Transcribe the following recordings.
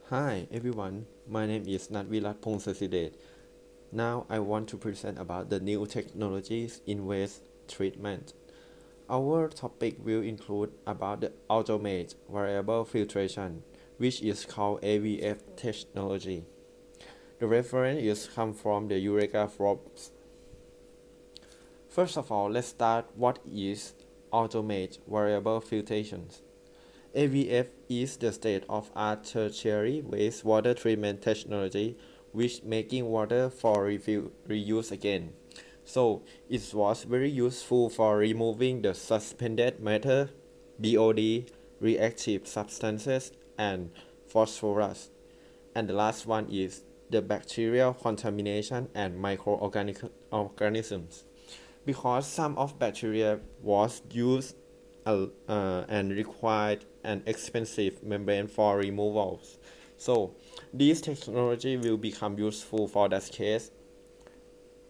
Hi everyone, my name is Nutwerach Phongsasidett. Now I want to present about the new technologies in waste treatment. Our topic will include about the automated variable filtration, which is called AVF technology. The reference is come from the Eureka Forbes. First of all, let's start what is automated variable filtration. AVF is the state-of-art tertiary wastewater treatment technology which making water for reuse again. So it was very useful for removing the suspended matter, BOD, reactive substances, and phosphorus. And the last one is the bacterial contamination and microorganisms. Because some of bacteria was used and required an expensive membrane for removals. So this technology will become useful for that case.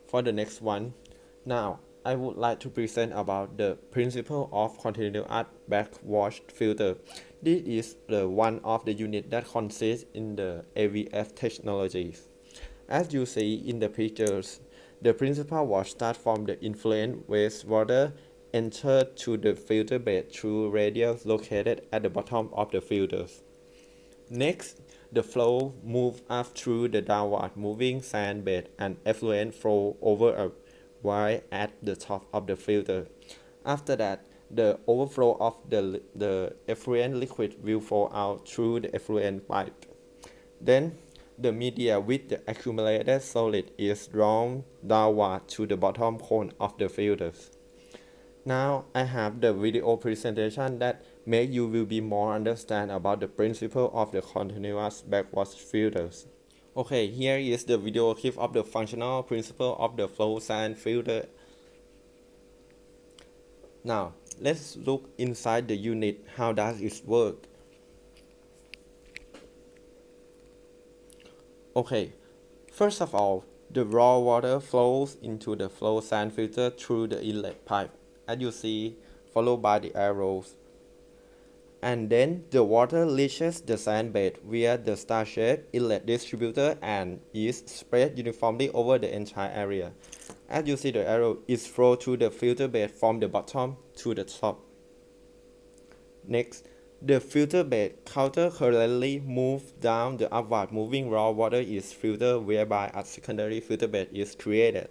For the next one, now I would like to present about the principle of continuous backwash filter. This is the one of the unit that consists in the AVF technologies. As you see in the pictures, the principal was start from the influent wastewater entered to the filter bed through radials located at the bottom of the filters. Next, the flow moved up through the downward moving sand bed and effluent flow over a wire at the top of the filter. After that, the overflow of the effluent liquid will flow out through the effluent pipe. Then, the media with the accumulated solid is drawn downward to the bottom cone of the filters. Now I have the video presentation that make you will be more understand about the principle of the continuous backwash filters. Okay, here is the video clip of the functional principle of the flow sand filter. Now let's look inside the unit. How does it work? Okay, first of all, the raw water flows into the flow sand filter through the inlet pipe, as you see, followed by the arrows. And then the water reaches the sand bed via the star-shaped inlet distributor and is spread uniformly over the entire area. As you see the arrow, it flows through the filter bed from the bottom to the top. Next, the filter bed countercurrently moves down the upward moving raw water is filtered whereby a secondary filter bed is created.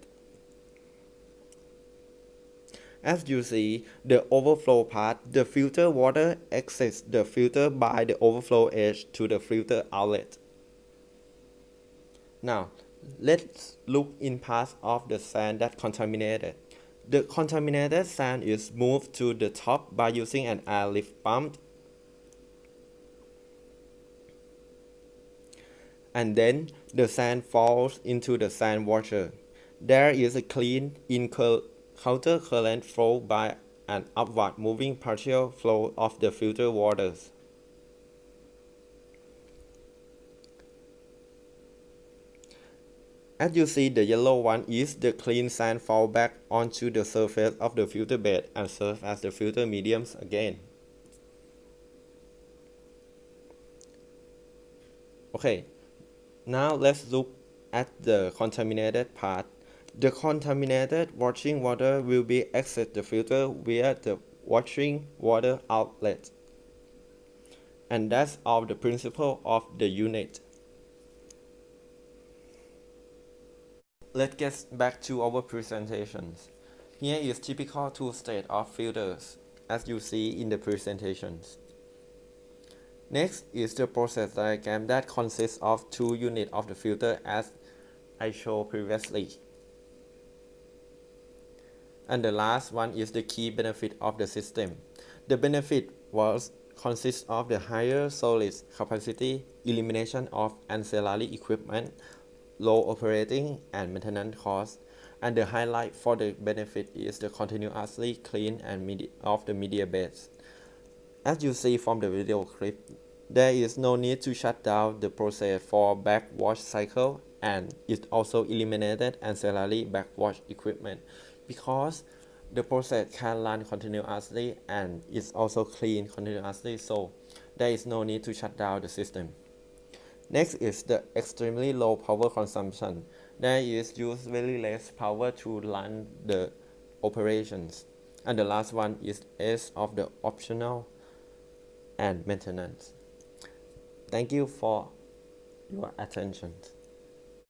As you see, the overflow part, the filter water exits the filter by the overflow edge to the filter outlet. Now, let's look in parts of the sand that contaminated. The contaminated sand is moved to the top by using an airlift pump. And then the sand falls into the sand washer. There is a clean counter-current flow by an upward moving partial flow of the filter waters. As you see, the yellow one is the clean sand fall back onto the surface of the filter bed and serve as the filter mediums again. Okay, now let's look at the contaminated part. The contaminated washing water will be exit the filter via the washing water outlet. And that's all the principle of the unit. Let's get back to our presentations. Here is typical two-state of filters, as you see in the presentations. Next is the process diagram that consists of two units of the filter as I showed previously. And the last one is the key benefit of the system. The benefit was consists of the higher solids capacity, elimination of ancillary equipment, low operating and maintenance costs, and the highlight for the benefit is the continuously clean and of the media beds. As you see from the video clip, there is no need to shut down the process for backwash cycle, and it also eliminated ancillary backwash equipment because the process can run continuously and it's also clean continuously, so there is no need to shut down the system. Next is the extremely low power consumption. There is used very less power to run the operations. And the last one is S of the optional and maintenance. Thank you for your attention.